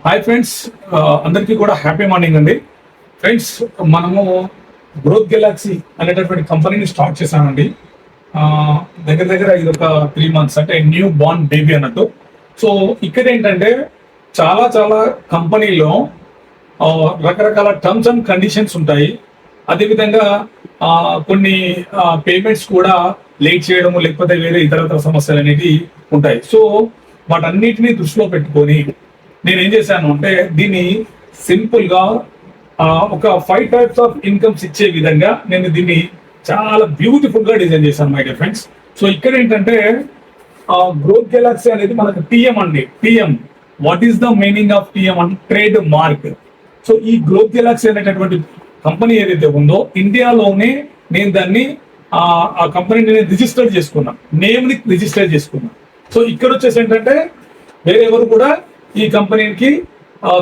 Hi friends, అందరికీ కూడా happy morning అండి. ఫ్రెండ్స్, మనము గ్రోత్ గెలాక్సీ అనేటటువంటి కంపెనీని స్టార్ట్ చేశానండి. ఆ, దగ్గర దగ్గర ఇది ఒక 3 months, అంటే న్యూ బార్న్ బేబీ అన్నట్టు. సో ఇక్కడ ఏంటంటే చాలా చాలా కంపెనీలో రకరకాల టర్మ్స్ అండ్ కండిషన్స్ ఉంటాయి. అదేవిధంగా కొన్ని పేమెంట్స్ కూడా లేట్ చేయడము, లేకపోతే వేరే ఇతరత్ర సమస్యలు అనేవి ఉంటాయి. సో వాటన్నిటిని దృష్టిలో పెట్టుకొని నేను ఏం చేశాను అంటే దీన్ని సింపుల్ గా ఒక 5 types ఆఫ్ ఇన్కమ్స్ ఇచ్చే విధంగా నేను దీన్ని చాలా బ్యూటిఫుల్ గా డిజైన్ చేశాను మై డియర్ ఫ్రెండ్స్. సో ఇక్కడ ఏంటంటే గ్రోత్ గెలాక్సీ అనేది మనకు టిఎం అండి. TM, what is the meaning of TM అంటే ట్రేడ్ మార్క్. సో ఈ గ్రోత్ గెలాక్సీ అనేటటువంటి కంపెనీ ఏదైతే ఉందో ఇండియాలోనే నేను దాన్ని ఆ కంపెనీని నేను రిజిస్టర్ చేసుకున్నాను, నేమ్ ని రిజిస్టర్ చేసుకున్నాను. సో ఇక్కడ వచ్చేసి ఏంటంటే వేరే ఎవరు కూడా ఈ కంపెనీకి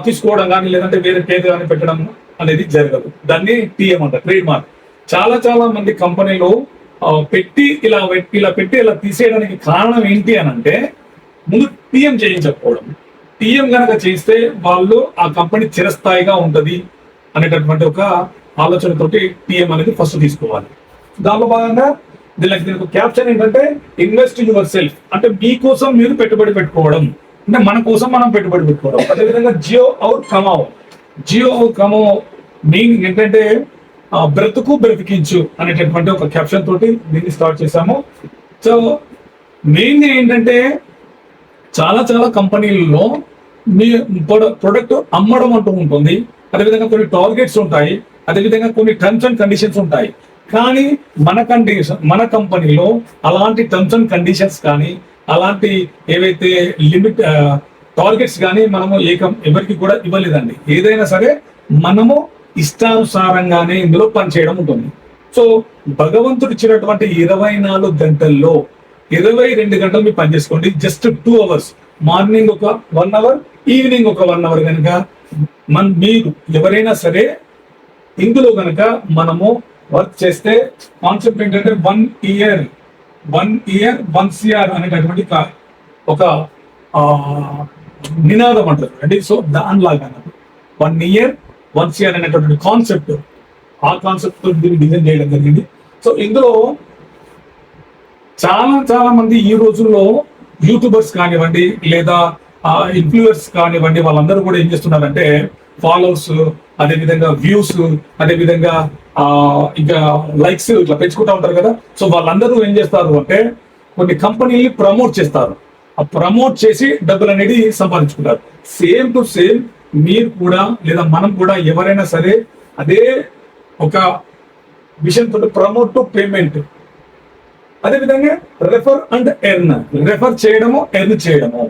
తీసుకోవడం కానీ లేదంటే వేరే పేరు కానీ పెట్టడం అనేది జరగదు. దాన్ని టిఎం అంటారు, ట్రేడ్ మార్క్. చాలా చాలా మంది కంపెనీలు పెట్టి ఇలా పెట్టి ఇలా తీసేయడానికి కారణం ఏంటి అని అంటే ముందు టిఎం చేయించకపోవడం. టిఎం కనుక చేస్తే వాళ్ళు ఆ కంపెనీ చిరస్థాయిగా ఉంటది అనేటటువంటి ఒక ఆలోచనతోటి టిఎం అనేది ఫస్ట్ తీసుకోవాలి. దానిలో భాగంగా దీనికి క్యాప్షన్ ఏంటంటే ఇన్వెస్ట్ యువర్ సెల్ఫ్, అంటే మీకోసం మీరు పెట్టుబడి పెట్టుకోవడం, అంటే మన కోసం మనం పెట్టుబడి పెట్టుకోవడం. అదేవిధంగా జియో ఔర్ కమావ్, జియో ఔర్ కమావ్ మీనింగ్ ఏంటంటే బ్రతుకు బ్రతికించు అనేటటువంటి ఒక క్యాప్షన్ తోటి దీన్ని స్టార్ట్ చేశాము. సో మెయిన్ ఏంటంటే చాలా చాలా కంపెనీలలో మీ ప్రొడక్ట్ అమ్మడం అంటూ ఉంటుంది, అదేవిధంగా కొన్ని టార్గెట్స్ ఉంటాయి, అదేవిధంగా కొన్ని టర్మ్స్ అండ్ కండిషన్స్ ఉంటాయి. కానీ మన కంపెనీలో అలాంటి టర్మ్స్ అండ్ కండిషన్స్ కానీ అలాంటి ఏవైతే లిమిట్ టార్గెట్స్ కానీ మనము ఎవరికి కూడా ఇవ్వలేదండి. ఏదైనా సరే మనము ఇష్టానుసారంగానే ఇందులో పనిచేయడం ఉంటుంది. సో భగవంతుడు ఇచ్చినటువంటి 24 గంటల్లో 22 గంటలు మీరు పనిచేసుకోండి. జస్ట్ 2 hours, మార్నింగ్ ఒక 1 hour, ఈవినింగ్ ఒక 1 hour కనుక మీరు ఎవరైనా సరే ఇందులో కనుక మనము వర్క్ చేస్తే కాన్సెప్ట్ ఏంటంటే 1 year 1 CR అనేటటువంటి ఒక నినాదం అంటారు అంటే. సో దానిలాగా 1 year 1 CR అనేటటువంటి కాన్సెప్ట్, ఆ కాన్సెప్ట్ తో దీన్ని డిజైన్ చేయడం జరిగింది. సో ఇందులో చాలా చాలా మంది ఈ రోజుల్లో యూట్యూబర్స్ కానివ్వండి లేదా ఇన్ఫ్లుయర్స్ కానివ్వండి, వాళ్ళందరూ కూడా ఏం చేస్తున్నారంటే ఫాలోవర్స్, అదేవిధంగా వ్యూస్, అదేవిధంగా ఇంకా లైక్స్ ఇట్లా పెంచుకుంటా ఉంటారు కదా. సో వాళ్ళందరూ ఏం చేస్తారు అంటే కొన్ని కంపెనీని ప్రమోట్ చేస్తారు. ఆ ప్రమోట్ చేసి డబ్బులు అనేది సంపాదించుకుంటారు. సేమ్ టు సేమ్ మీరు కూడా లేదా మనం కూడా ఎవరైనా సరే అదే ఒక విషయంతో ప్రమోట్ టు పేమెంట్, అదేవిధంగా రెఫర్ అండ్ ఎర్న్, రెఫర్ చేయడము ఎర్న్ చేయడము.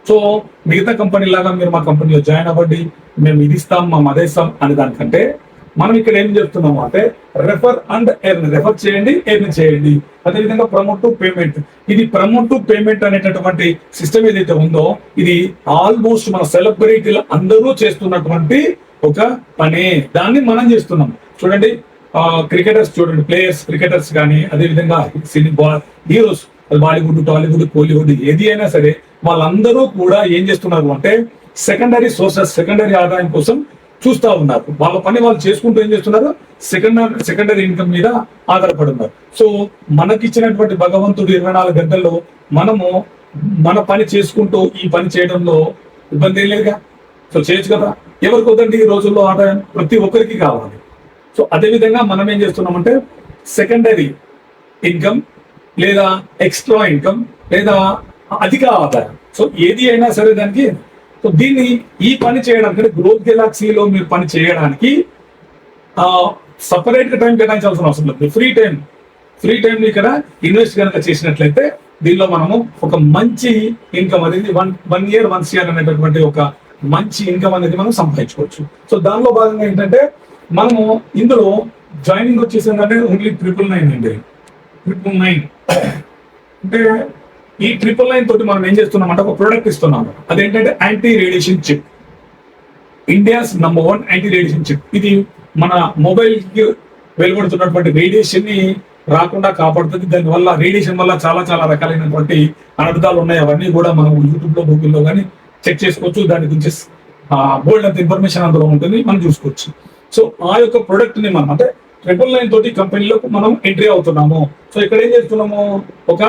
సో మిగతా కంపెనీ లాగా మీరు మా కంపెనీలో జాయిన్ అవ్వండి, మేము ఇది ఇస్తాం, మేము అదే ఇస్తాం అనే దానికంటే మనం ఇక్కడ ఏం చెప్తున్నాము అంటే రెఫర్ అండ్ ఎర్న్, రెఫర్ చేయండి, ఎర్న్ చేయండి. అదేవిధంగా ప్రమోట్ టు పేమెంట్. ఇది ప్రమోట్ టు పేమెంట్ అనేటటువంటి సిస్టమ్ ఏదైతే ఉందో ఇది ఆల్మోస్ట్ మన సెలబ్రిటీలు అందరూ చేస్తున్నటువంటి ఒక పనే, దాన్ని మనం చేస్తున్నాం. చూడండి క్రికెటర్స్ చూడండి, ప్లేయర్స్ క్రికెటర్స్ కానీ అదేవిధంగా సినిమా హీరోస్, బాలీవుడ్ టాలీవుడ్ కోలీవుడ్ ఏది అయినా సరే వాళ్ళందరూ కూడా ఏం చేస్తున్నారు అంటే సెకండరీ సోర్సెస్, సెకండరీ ఆదాయం కోసం చూస్తూ ఉన్నారు. వాళ్ళ పని వాళ్ళు చేసుకుంటూ ఏం చేస్తున్నారు, సెకండరీ ఇన్కమ్ మీద ఆధారపడి ఉన్నారు. సో మనకిచ్చినటువంటి భగవంతుడు 24 గంటల్లో మనము మన పని చేసుకుంటూ ఈ పని చేయడంలో ఇబ్బంది ఏం లేదుగా. సో చేయొచ్చు కదా. ఎవరికి వద్దండి ఈ రోజుల్లో ఆదాయం, ప్రతి ఒక్కరికి కావాలి. సో అదేవిధంగా మనం ఏం చేస్తున్నామంటే సెకండరీ ఇన్కమ్ లేదా ఎక్స్ట్రా ఇన్కమ్ లేదా అధిక ఆదాయం, సో ఏది అయినా సరే దానికి. సో దీన్ని ఈ పని చేయడానికి అంటే గ్రోత్ గెలాక్సీలో మీరు పని చేయడానికి సపరేట్ గా టైం కేటాయించాల్సిన అవసరం లేదు. ఫ్రీ టైం ఇక్కడ ఇన్వెస్ట్ కనుక చేసినట్లయితే దీనిలో మనము ఒక మంచి ఇన్కమ్ అనేది 1 year 1 CR అనేటటువంటి ఒక మంచి ఇన్కమ్ అనేది మనం సంపాదించుకోవచ్చు. సో దానిలో భాగంగా ఏంటంటే మనము ఇందులో జాయినింగ్ వచ్చేసిందంటే ఓన్లీ 999 అండి. 999 అంటే ఈ 999 తోటి మనం ఏం చేస్తున్నామంటే ఒక ప్రోడక్ట్ ఇస్తున్నాము. అదేంటంటే anti radiation chip, India's #1 anti radiation chip. ఇది మన మొబైల్ కి వెలువడుతున్నటువంటి రేడియేషన్ ని రాకుండా కాపాడుతుంది. దానివల్ల రేడియేషన్ వల్ల చాలా చాలా రకాలైనటువంటి అనర్థాలు ఉన్నాయి. అవన్నీ కూడా మనం యూట్యూబ్ లో గూగుల్లో కానీ చెక్ చేసుకోవచ్చు. దాని గురించి బోల్డ్ అంత ఇన్ఫర్మేషన్ అందులో ఉంటుంది, మనం చూసుకోవచ్చు. సో ఆ యొక్క ప్రొడక్ట్ ని మనం అంటే 999 తోటి కంపెనీలోకి మనం ఎంట్రీ అవుతున్నాము. సో ఇక్కడ ఏం చేస్తున్నాము, ఒక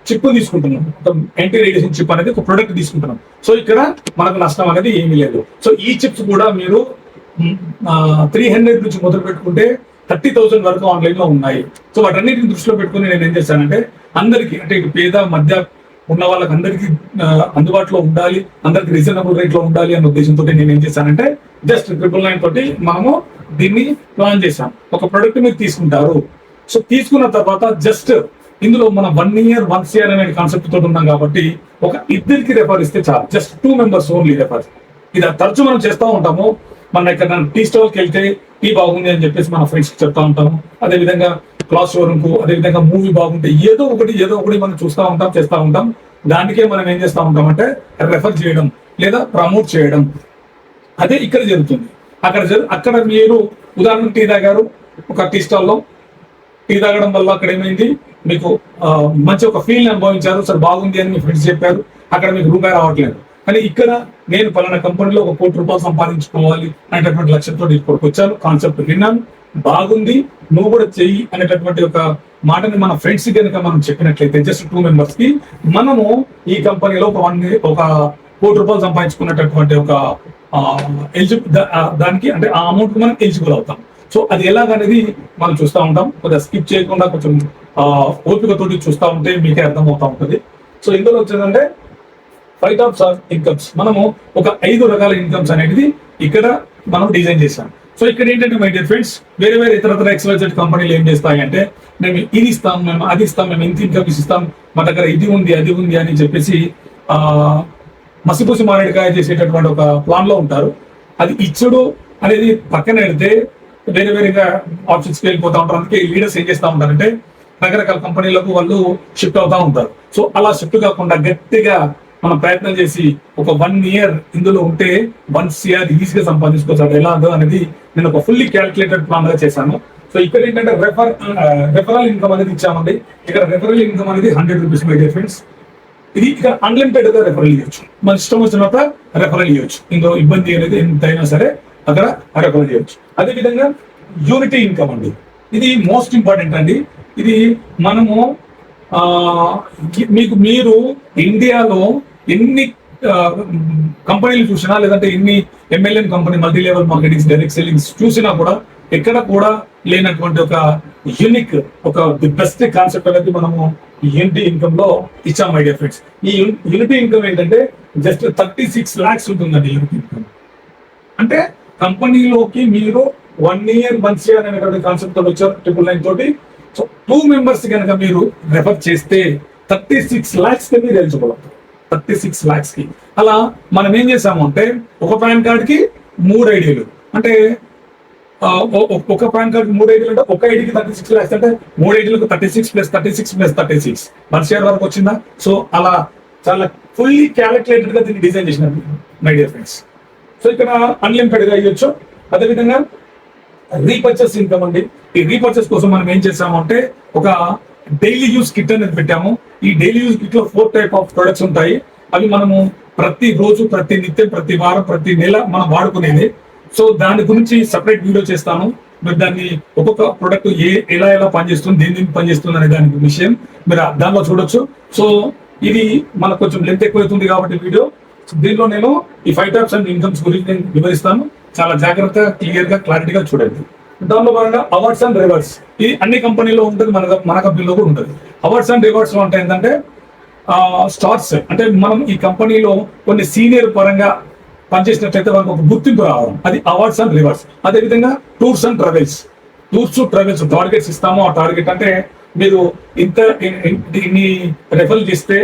చిప్ తీసుకుంటున్నాం, ఒక యాంటీ రేడియేషన్ చిప్ అనేది ఒక ప్రొడక్ట్ తీసుకుంటున్నాం. సో ఇక్కడ మనకు నష్టం అనేది ఏమీ లేదు. సో ఈ చిప్స్ కూడా మీరు 300 నుంచి మొదలు పెట్టుకుంటే 30,000 వరకు ఆన్లైన్ లో ఉన్నాయి. సో వాటన్నిటిని దృష్టిలో పెట్టుకుని నేను ఏం చేశానంటే అందరికీ, అంటే ఇటు పేద మధ్య ఉన్న వాళ్ళకి అందరికీ అందుబాటులో ఉండాలి, అందరికి రీజనబుల్ రేట్ లో ఉండాలి అనే ఉద్దేశంతో నేను ఏం చేశానంటే జస్ట్ 999 తోటి మనము దీన్ని ప్లాన్ చేశాం. ఒక ప్రొడక్ట్ మీరు తీసుకుంటారు. సో తీసుకున్న తర్వాత జస్ట్ ఇందులో మనం 1 year 1 CR అనే కాన్సెప్ట్ తోటి ఉన్నాం కాబట్టి ఒక ఇద్దరికి రెఫర్ ఇస్తే చాలు, జస్ట్ 2 members ఓన్లీ రెఫర్. ఇది తరచు మనం చేస్తూ ఉంటాము. మన ఇక్కడ టీ స్టాల్కి వెళ్తే టీ బాగుంది అని చెప్పేసి మన ఫ్రెండ్స్ చెప్తా ఉంటాము. అదేవిధంగా క్లాస్ షోరూమ్ కు, అదేవిధంగా మూవీ బాగుంటే ఏదో ఒకటి మనం చూస్తూ ఉంటాం, చేస్తూ ఉంటాం. దానికే మనం ఏం చేస్తూ ఉంటాం అంటే రెఫర్ చేయడం లేదా ప్రమోట్ చేయడం. అదే ఇక్కడ జరుగుతుంది. అక్కడ మీరు ఉదాహరణ టీ తాగారు ఒక టీ స్టాల్లో, టీ తాగడం వల్ల అక్కడ ఏమైంది, మీకు మంచి ఒక ఫీల్ అనుభవించారు, సరే బాగుంది అని మీ ఫ్రెండ్స్ చెప్పారు, అక్కడ మీకు రూపాయి రావట్లేదు. కానీ ఇక్కడ నేను పలానా కంపెనీలో ఒక ₹1 కోటి సంపాదించుకోవాలి అనేటటువంటి లక్ష్యంతో ఇక్కడికి వచ్చాను, కాన్సెప్ట్ విన్నాను, బాగుంది, నువ్వు కూడా చెయ్యి అనేటటువంటి ఒక మాటని మన ఫ్రెండ్స్ కనుక మనం చెప్పినట్లయితే జస్ట్ 2 members కి మనము ఈ కంపెనీలో ఒక ₹1 కోటి సంపాదించుకున్నటువంటి ఒక దానికి అంటే ఆ అమౌంట్ మనం ఎలిజిబుల్ అవుతాం. సో అది ఎలాగనేది మనం చూస్తూ ఉంటాం. కొద్దిగా స్కిప్ చేయకుండా కొంచెం ఓపికతోటి చూస్తూ ఉంటే మీకే అర్థమవుతా ఉంటుంది. సో ఇందులో వచ్చేదంటే 5 types ఆఫ్ ఇన్కమ్స్, మనము ఒక 5 రకాల ఇన్కమ్స్ అనేది ఇక్కడ మనం డిజైన్ చేశాం. సో ఇక్కడ ఏంటంటే మై డియర్ ఫ్రెండ్స్, వేరే ఇతర XYZ కంపెనీలు ఏం చేస్తాయి అంటే మేము ఇది ఇస్తాం, మేము అది ఇస్తాం, మేము ఇంత ఇన్కమ్ ఇస్తాం, మా దగ్గర ఇది ఉంది అది ఉంది అని చెప్పేసి మసిపూసి మారేడుకాయ చేసేటటువంటి ఒక ప్లాన్ లో ఉంటారు. అది ఇచ్చుడు అనేది పక్కన పెడితే వేరేగా ఆప్షన్స్కి వెళ్ళిపోతా ఉంటారు. అందుకే లీడర్స్ ఏం చేస్తూ ఉంటారంటే రకరకాల కంపెనీలకు వాళ్ళు షిఫ్ట్ అవుతా ఉంటారు. సో అలా షిఫ్ట్ కాకుండా గట్టిగా మనం ప్రయత్నం చేసి ఒక 1 year ఇందులో ఉంటే 1 CR ఈజీగా సంపాదించుకోవచ్చు. అది ఎలాగో అనేది నేను ఒక ఫుల్లీ క్యాల్కులేటెడ్ ప్లాన్ గా చేశాను. సో ఇక్కడ ఏంటంటే రెఫరల్ ఇన్కమ్ అనేది ఇచ్చామండి. ఇక్కడ రెఫరల్ ఇన్కమ్ అనేది ₹100 మై డియర్ ఫ్రెండ్స్. ఇది ఇక్కడ అన్లిమిటెడ్ గా రెఫరల్ ఇవ్వచ్చు, మన ఇష్టం వచ్చినంత రెఫరల్ ఇవ్వచ్చు. ఇందులో ఇబ్బంది అనేది ఎంతైనా సరే అక్కడ రెఫరల్ చేయవచ్చు. అదేవిధంగా యూనిటీ ఇన్కమ్ అండి, ఇది మోస్ట్ ఇంపార్టెంట్ అండి. ఇది మనము మీరు ఇండియాలో ఎన్ని కంపెనీలు చూసినా, లేదంటే ఎన్ని MLM company, multi level marketing, direct sellings చూసినా కూడా ఎక్కడ కూడా లేనటువంటి ఒక యూనిక్, ఒక ది బెస్ట్ కాన్సెప్ట్ అనేది మనము యూనిటీ ఇన్కమ్ లో ఇచ్చాం మై డియర్ ఫ్రెండ్స్. ఈ యూనిటీ ఇన్కమ్ ఏంటంటే జస్ట్ 36 lakhs ఉంటుందండి యూనిటీ ఇన్కమ్. అంటే కంపెనీలోకి మీరు 1 year 1 CR అనేటువంటి కాన్సెప్ట్ తో వచ్చారు 999 తోటి. సో 2 members కనుక మీరు రెఫర్ చేస్తే 36 lakhs కి మీరు ఎలిజిబుల్ అవుతారు. 36 lakhs కి. అలా మనం ఏం చేసాము అంటే ఒక పాన్ కార్డ్ కి 3 ఐడీలు, అంటే ఒక పాన్ కార్డ్ 3 ఐడీలు అంటే ఒక ఐడికి 36 lakhs, అంటే 3 ఐడీలకు 36 + 36 + 36 1 CR వరకు వచ్చిందా. సో అలా చాలా ఫుల్లీ క్యాలిక్యులేటెడ్ గా దీన్ని డిజైన్ చేసినారు మై డియర్ ఫ్రెండ్స్. సో ఇక్కడ అన్లిమిటెడ్ గా ఇవ్వచ్చు. అదేవిధంగా రీపర్చేస్ ఇన్కమ్ అండి. ఈ రీపర్చేస్ కోసం మనం ఏం చేసాము అంటే ఒక డైలీ యూజ్ కిట్ అనేది పెట్టాము. ఈ డైలీ యూజ్ కిట్ లో 4 types ఆఫ్ ప్రొడక్ట్స్ ఉంటాయి. అవి మనము ప్రతి రోజు, ప్రతి నిత్యం, ప్రతి వారం, ప్రతి నెల మనం వాడుకునేది. సో దాని గురించి సపరేట్ వీడియో చేస్తాను. మీరు దాన్ని ఒక్కొక్క ప్రొడక్ట్ ఎలా పనిచేస్తుంది, దేని పనిచేస్తుంది అనే దాని విషయం మీరు దానిలో చూడొచ్చు. సో ఇది మనకు కొంచెం లెంత్ ఎక్కువైతుంది కాబట్టి వీడియో, దీనిలో నేను ఈ 5 types అండ్ ఇన్కమ్స్ గురించి నేను వివరిస్తాను. చాలా జాగ్రత్తగా, క్లియర్ గా, క్లారిటీగా చూడండి. దానిలో భాగంగా అవార్డ్స్ అండ్ రివార్డ్స్, ఇది అన్ని కంపెనీలో ఉంటుంది, మన కంపెనీలో కూడా ఉంటుంది. అవార్డ్స్ అండ్ రివార్డ్స్ లో అంటే ఏంటంటే స్టార్స్, అంటే మనం ఈ కంపెనీలో కొన్ని సీనియర్ పరంగా పనిచేసినట్లయితే మనకు ఒక గుర్తింపు రావడం, అది అవార్డ్స్ అండ్ రివార్డ్స్. అదేవిధంగా టూర్స్ అండ్ ట్రావెల్స్ టార్గెట్స్ ఇస్తాము. ఆ టార్గెట్ అంటే మీరు ఇన్ని రెఫర్ చేస్తే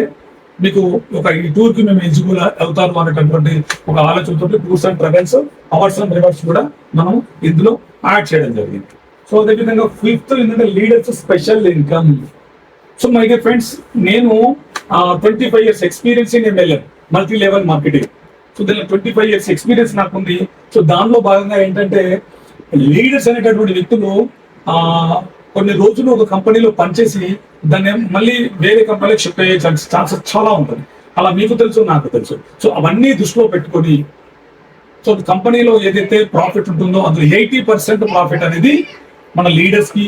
మీకు ఒక ఈ టూర్ కి మేము ఎలిజిబుల్ అవుతారు అనేటటువంటి ఒక ఆలోచనతో tours and travels, awards and rewards కూడా మనం ఇందులో యాడ్ చేయడం జరిగింది. సో అదేవిధంగా 5th ఏంటంటే leaders special income. So my dear friends, నేను 25 years experience in MLM, multi level marketing. So దీనిలో 25 years ఎక్స్పీరియన్స్ నాకు ఉంది. సో దానిలో భాగంగా ఏంటంటే లీడర్స్ అనేటటువంటి వ్యక్తులు కొన్ని రోజులు ఒక కంపెనీలో పనిచేసి దాన్ని మళ్ళీ వేరే కంపెనీకి షిఫ్ట్ అయ్యే ఛాన్సెస్ చాలా ఉంటుంది. అలా మీకు తెలుసు, నాకు తెలుసు. సో అవన్నీ దృష్టిలో పెట్టుకొని, సో సో కంపెనీలో ఏదైతే ప్రాఫిట్ ఉంటుందో అందులో 80% ప్రాఫిట్ అనేది మన లీడర్స్ కి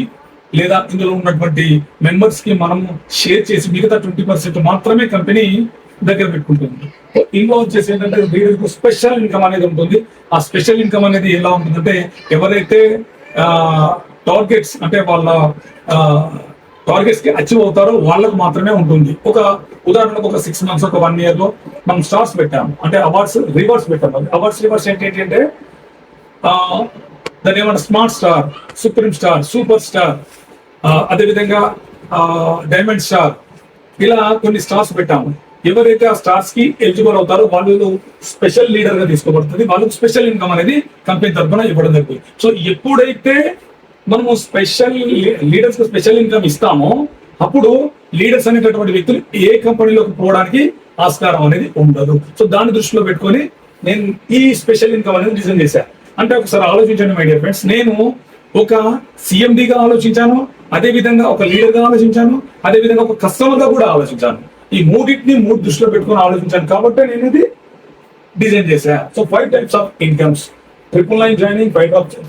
లేదా ఇందులో ఉన్నటువంటి మెంబర్స్ కి మనము షేర్ చేసి మిగతా 20% మాత్రమే కంపెనీ దగ్గర పెట్టుకుంటుంది. ఇన్వాల్వ్ చేసి ఏంటంటే లీడర్కు స్పెషల్ ఇన్కమ్ అనేది ఉంటుంది. ఆ స్పెషల్ ఇన్కమ్ అనేది ఎలా ఉంటుందంటే ఎవరైతే టార్గెట్స్ అంటే వాళ్ళ టార్గెట్స్ కి అచీవ్ అవుతారో వాళ్ళకు మాత్రమే ఉంటుంది. ఒక ఉదాహరణకు ఒక 6 months ఒక 1 year లో మనం స్టార్స్ పెట్టాము, అంటే అవార్డ్స్ రివార్డ్స్ పెట్టాము. అవార్డ్స్ రివార్డ్స్ ఏంటంటే దాని ఏమన్నా smart star, supreme star, super star, అదేవిధంగా డైమండ్ స్టార్, ఇలా కొన్ని స్టార్స్ పెట్టాము. ఎవరైతే ఆ స్టార్స్ కి ఎలిజిబుల్ అవుతారో వాళ్ళు స్పెషల్ లీడర్ గా తీసుకోబడుతుంది. వాళ్ళకి స్పెషల్ ఇన్కమ్ అనేది కంపెనీ తరఫున ఇవ్వడం జరుగుతుంది. సో ఎప్పుడైతే మనము స్పెషల్ లీడర్స్ కు స్పెషల్ ఇన్కమ్ ఇస్తామో అప్పుడు లీడర్స్ అనేటటువంటి వ్యక్తులు ఏ కంపెనీలోకి పోవడానికి ఆస్కారం అనేది ఉండదు. సో దాన్ని దృష్టిలో పెట్టుకొని నేను ఈ స్పెషల్ ఇన్కమ్ అనేది డిజైన్ చేశాను. అంటే ఒకసారి ఆలోచించండి మై డియర్ ఫ్రెండ్స్, నేను ఒక సిఎండిగా ఆలోచించాను, అదే విధంగా ఒక లీడర్ గా ఆలోచించాను, అదే విధంగా ఒక కస్టమర్ గా కూడా ఆలోచించాను. ఈ మూడింటిని దృష్టిలో పెట్టుకొని ఆలోచించాను కాబట్టి నేను ఇది డిజైన్ చేశా. So 5 types of incomes, 999 joining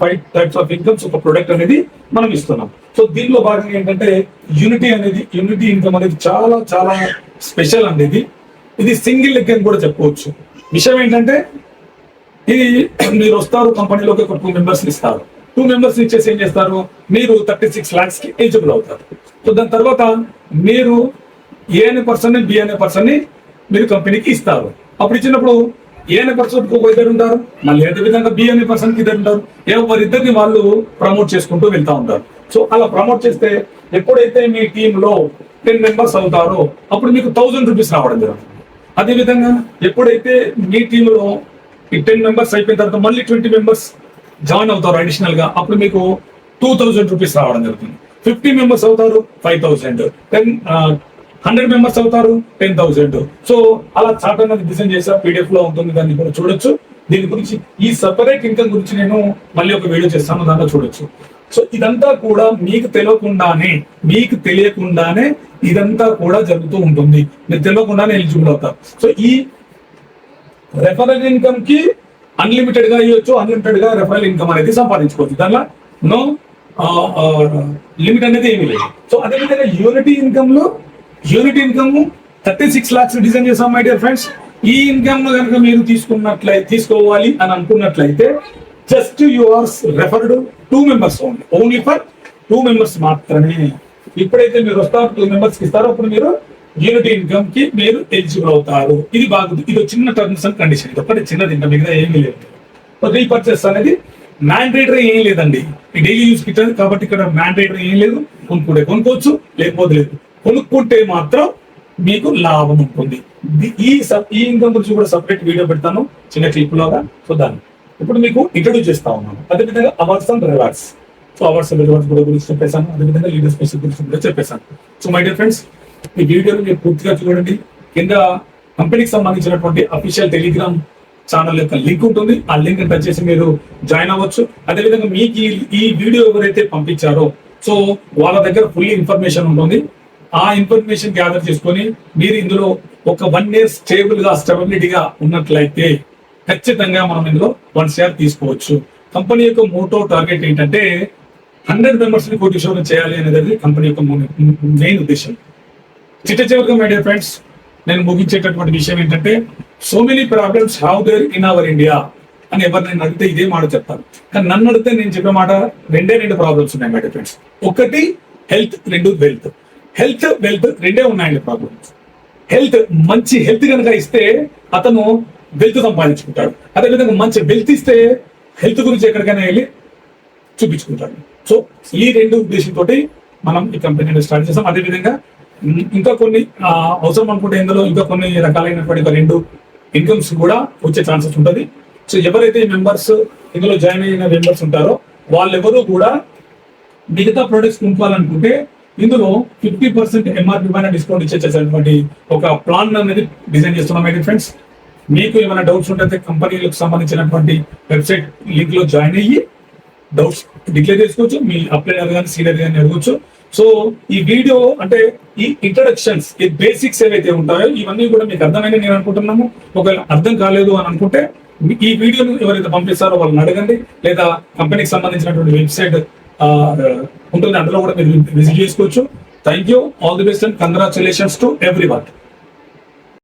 5 types of incomes ఒక ప్రొడక్ట్ అనేది మనం ఇస్తున్నాం. సో దీనిలో భాగంగా ఏంటంటే యూనిటీ ఇన్కమ్ అనేది చాలా చాలా స్పెషల్ అనేది. ఇది సింగిల్ లెగ్ అని కూడా చెప్పుకోవచ్చు. విషయం ఏంటంటే ఇది మీరు వస్తారు కంపెనీలోకి ఒక 2 members ఇస్తారు. 2 members ఇచ్చేసి ఏం చేస్తారు, మీరు 36 lakhs కి ఎలిజిబుల్ అవుతారు. సో దాని తర్వాత మీరు ఏ అనే పర్సన్ బి అనే పర్సన్ ని మీరు కంపెనీకి ఇస్తారు. అప్పుడు ఇచ్చినప్పుడు ఏ అనే పర్సన్ ఒక ఇద్దరు ఉంటారు, మళ్ళీ అదే విధంగా బి అనే పర్సన్ కి ఇద్దరు ఉంటారు. ఎవరిద్దరిని వాళ్ళు ప్రమోట్ చేసుకుంటూ వెళ్తా ఉంటారు. సో అలా ప్రమోట్ చేస్తే ఎప్పుడైతే మీ టీంలో 10 members అవుతారో అప్పుడు మీకు 1000 rupees రావడం జరుగుతుంది. అదే విధంగా ఎప్పుడైతే మీ టీంలో ఈ 10 members అయిపోయిన తర్వాత మళ్ళీ 20 members జాయిన్ అవుతారు అడిషనల్ గా, అప్పుడు మీకు 2000 rupees రావడం జరుగుతుంది. 50 members అవుతారు 5000, 100 members అవుతారు 10,000. సో అలా చార్ట్ అనేది డిజైన్ చేసా, పీడిఎఫ్ లో ఉంటుంది, దాన్ని కూడా చూడొచ్చు. దీని గురించి ఈ సెపరేట్ ఇన్కమ్ గురించి నేను మళ్ళీ ఒక వీడియో చేస్తాను, దాంట్లో చూడొచ్చు. సో ఇదంతా కూడా మీకు తెలియకుండానే ఇదంతా కూడా జరుగుతూ ఉంటుంది. మీరు తెలియకుండానే ఎలిజిబుల్ అవుతారు. సో ఈ రెఫరల్ ఇన్కమ్ కి అన్లిమిటెడ్ గా ఇవ్వచ్చు, అన్లిమిటెడ్ గా రెఫరల్ ఇన్కమ్ అనేది సంపాదించుకోవచ్చు. దానిలో నో లిమిట్ అనేది ఏమీ లేదు. సో అదేవిధంగా యూనిటీ ఇన్కమ్ 36 lakhs డిజైన్ చేసాం మై డియర్ ఫ్రెండ్స్. ఈ ఇన్కమ్ కనుక మీరు తీసుకోవాలి అని అనుకున్నట్లయితే just you are referred 2 members only for 2 members మాత్రమే. ఇప్పుడైతే మీరు వస్తారు 2 members కి ఇస్తారో అప్పుడు మీరు యూనిటీ ఇన్కమ్ కి మీరు ఎలిజిబుల్ అవుతారు. ఇది బాగుంది. ఇది చిన్న టర్మ్స్ అండ్ కండిషన్, ఇది ఒకటి చిన్నది, ఇంకా మిగతా ఏమీ లేదు. రీపర్చేస్ అనేది మ్యాండేటరీ ఏం లేదండి, డైలీ యూస్ కిట్టదు కాబట్టి ఇక్కడ మ్యాండేటరీ ఏం లేదు. కొనుక్కోవచ్చు, లేకపోతే లేదు. కొనుక్కుంటే మాత్రం మీకు లాభం ఉంటుంది. ఈ ఇన్కమ్ గురించి కూడా సపరేట్ వీడియో పెడతాను చిన్న క్లిప్ లాగా. సో దాన్ని ఇప్పుడు మీకు ఇంట్రొడ్యూస్ చేస్తా ఉన్నాను. అదేవిధంగా awards and rewards. So awards and rewards కూడా గురించి చెప్పేశాను, అదేవిధంగా లీడర్ స్పెషల్ గురించి కూడా చెప్పేశాను. సో మై డియర్ ఫ్రెండ్స్, ఈ వీడియోని మీరు పూర్తిగా చూడండి. కింద కంపెనీకి సంబంధించినటువంటి అఫీషియల్ టెలిగ్రామ్ ఛానల్ యొక్క లింక్ ఉంటుంది. ఆ లింక్ టచ్ చేసి మీరు జాయిన్ అవ్వచ్చు. అదేవిధంగా మీకు ఈ వీడియో ఎవరైతే పంపించారో సో వాళ్ళ దగ్గర ఫుల్ ఇన్ఫర్మేషన్ ఉంటుంది. ఆ ఇన్ఫర్మేషన్ గ్యాదర్ చేసుకొని మీరు ఇందులో ఒక 1 year స్టెబిలిటీగా ఉన్నట్లయితే ఖచ్చితంగా మనం ఇందులో 1 share తీసుకోవచ్చు. కంపెనీ యొక్క మోటో టార్గెట్ ఏంటంటే 100 members ని కోటీశ్వరం చేయాలి అనేది కంపెనీ యొక్క మెయిన్ ఉద్దేశం. చివరిగా మై డియర్ ఫ్రెండ్స్, నేను ముగించేటటువంటి విషయం ఏంటంటే so many problems have their in our India అని ఎవరినైనా అడిగితే ఇదే మాట చెప్తాను. కానీ నన్ను అడిగితే నేను చెప్పే మాట 2 ప్రాబ్లమ్స్ ఉన్నాయి మై డియర్ ఫ్రెండ్స్. ఒకటి హెల్త్, 2 వెల్త్. హెల్త్ వెల్త్ 2 ఉన్నాయండి ప్రాబ్లమ్స్. హెల్త్, మంచి హెల్త్ కనుక ఇస్తే అతను వెల్త్ సంపాదించుకుంటాడు. అదేవిధంగా మంచి వెల్త్ ఇస్తే హెల్త్ గురించి ఎక్కడికైనా వెళ్ళి చూపించుకుంటాడు. సో ఈ 2 ఉద్దేశంతో మనం ఈ కంపెనీని స్టార్ట్ చేస్తాం. అదేవిధంగా ఇంకా కొన్ని అవసరం అనుకుంటే ఇందులో ఇంకా కొన్ని రకాలైనటువంటి 2 ఇన్కమ్స్ కూడా వచ్చే ఛాన్సెస్ ఉంటుంది. సో ఎవరైతే మెంబర్స్ ఇందులో జాయిన్ అయిన మెంబర్స్ ఉంటారో వాళ్ళెవరూ కూడా మిగతా ప్రొడక్ట్స్ కొనుక్కోవాలనుకుంటే ఇందులో 50% ఎంఆర్పీ పైన డిస్కౌంట్ ఇచ్చేసేటువంటి ఒక ప్లాన్ అనేది డిజైన్ చేస్తున్నాం మై ఫ్రెండ్స్. మీకు ఏమైనా డౌట్స్ ఉంటే కంపెనీలకు సంబంధించినటువంటి వెబ్సైట్ లింక్ లో జాయిన్ అయ్యి డౌట్స్ డిక్లేర్ చేసుకోవచ్చు. మీ అప్లైనర్ కానీ సీనియర్ కానీ అడగవచ్చు. సో ఈ వీడియో అంటే ఈ ఇంట్రడక్షన్స్, ఈ బేసిక్స్ ఏవైతే ఉంటాయో ఇవన్నీ కూడా మీకు అర్థమైనా నేను అనుకుంటున్నాము. ఒకవేళ అర్థం కాలేదు అని అనుకుంటే ఈ వీడియోను ఎవరైతే పంపిస్తారో వాళ్ళని అడగండి, లేదా కంపెనీకి సంబంధించినటువంటి వెబ్సైట్ ఉంటుంది, అందులో కూడా మీరు విజిట్ చేసుకోవచ్చు. Thank you, all the best and congratulations to everyone.